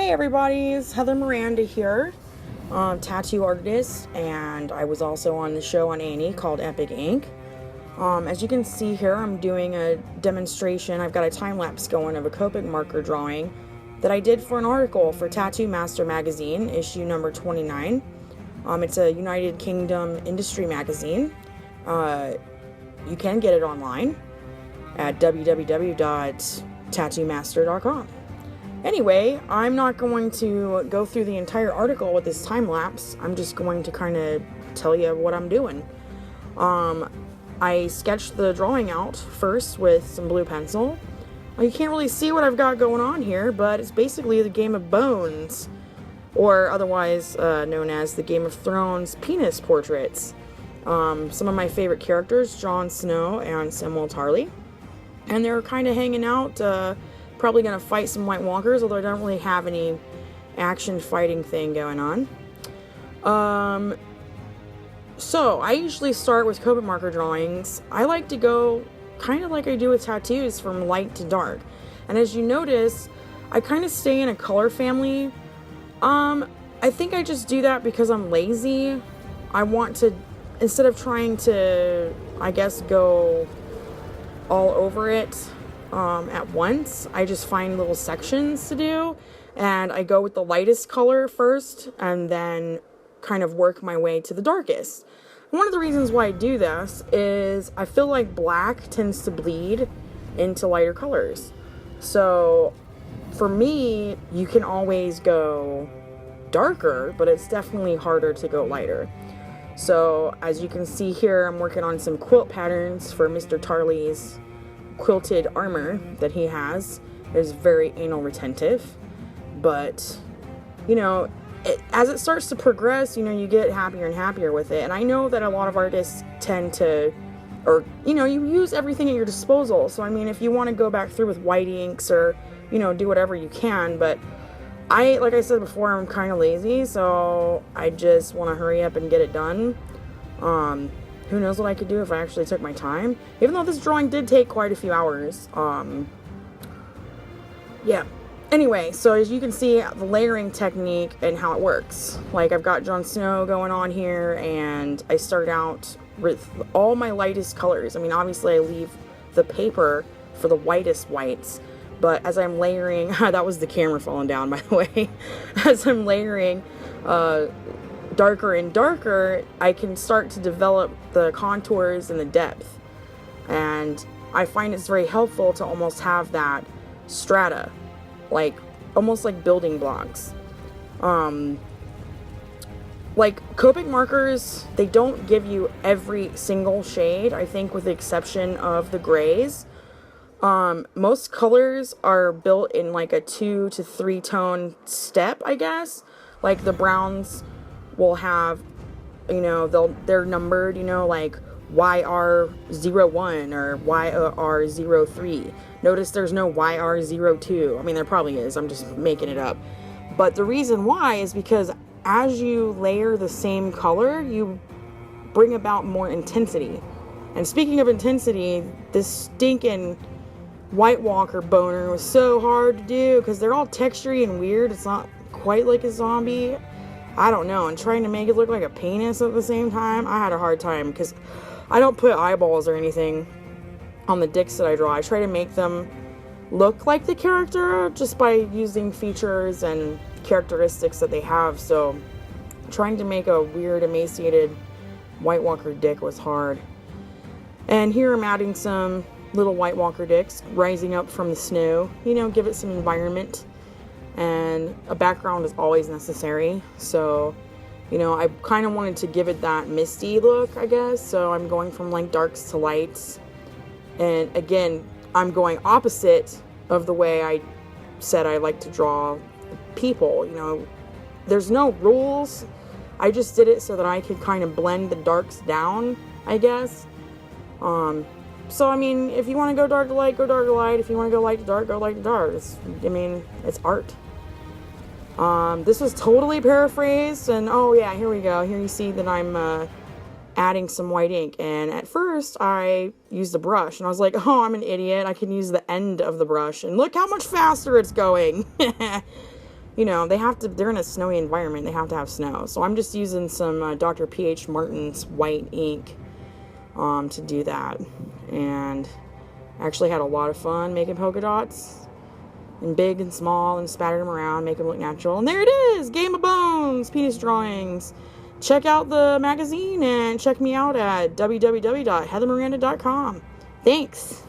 Hey everybody, it's Heather Maranda here, tattoo artist, and I was also on the show on A&E called Epic Ink. As you can see here, I'm doing a demonstration. I've got a time-lapse going of a Copic marker drawing that I did for an article for Tattoo Master magazine, issue number 29. It's a United Kingdom industry magazine. You can get it online at www.tattoomaster.com. Anyway, I'm not going to go through the entire article with this time lapse. I'm just going to kind of tell you what I'm doing. I sketched the drawing out first with some blue pencil. You can't really see what I've got going on here, but it's basically the Game of Bones, or otherwise known as the Game of Thrones penis portraits. Some of my favorite characters, Jon Snow and Samwell Tarly. And they're kind of hanging out, probably going to fight some White Walkers, although I don't really have any action fighting thing going on. So I usually start with Copic marker drawings. I like to go kind of like I do with tattoos, from light to dark. And as you notice, I kind of stay in a color family. I think I just do that because I'm lazy. I want to, instead of trying to, I guess, go all over it at once, I just find little sections to do, and I go with the lightest color first and then kind of work my way to the darkest. One of the reasons why I do this is I feel like black tends to bleed into lighter colors. So for me, you can always go darker, but it's definitely harder to go lighter. So as you can see here, I'm working on some quilt patterns for Mr. Tarly's quilted armor that he has. Is very anal retentive, but you know, as it starts to progress, you know, you get happier and happier with it. And I know that a lot of artists tend to, or you know, you use everything at your disposal. So I mean, if you want to go back through with white inks, or you know, do whatever you can, but like I said before, I'm kind of lazy, so I just want to hurry up and get it done. Who knows what I could do if I actually took my time, even though this drawing did take quite a few hours. Yeah. Anyway, so as you can see, the layering technique and how it works. Like, I've got Jon Snow going on here, and I start out with all my lightest colors. I mean, obviously I leave the paper for the whitest whites, but as I'm layering, that was the camera falling down, by the way. As I'm layering darker and darker, I can start to develop the contours and the depth. And I find it's very helpful to almost have that strata, like almost like building blocks. Like Copic markers, they don't give you every single shade, I think, with the exception of the grays. Most colors are built in like a 2 to 3 tone step, I guess. Like the browns will have, you know, they're numbered, you know, like YR01 or YR03. Notice there's no YR02. I mean, there probably is. I'm just making it up. But the reason why is because as you layer the same color, you bring about more intensity. And speaking of intensity, this stinking White Walker boner was so hard to do because they're all textury and weird. It's not quite like a zombie. I don't know, and trying to make it look like a penis at the same time, I had a hard time because I don't put eyeballs or anything on the dicks that I draw. I try to make them look like the character just by using features and characteristics that they have. So trying to make a weird, emaciated White Walker dick was hard. And here I'm adding some little White Walker dicks rising up from the snow. You know, give it some environment. And a background is always necessary. So, you know, I kind of wanted to give it that misty look, I guess. So I'm going from like darks to lights. And again, I'm going opposite of the way I said I like to draw people. You know, there's no rules. I just did it so that I could kind of blend the darks down, I guess. So, I mean, if you want to go dark to light, go dark to light. If you want to go light to dark, go light to dark. It's art. This was totally paraphrased, and oh yeah, here we go. Here you see that I'm adding some white ink, and at first I used a brush, and I was like, oh, I'm an idiot. I can use the end of the brush, and look how much faster it's going. you know, they're in a snowy environment. They have to have snow. So I'm just using some Dr. P.H. Martin's white ink to do that. And I actually had a lot of fun making polka dots. And big and small, and spattered them around, make them look natural. And there it is! Game of Bones! Penis drawings. Check out the magazine and check me out at www.heathermaranda.com. Thanks!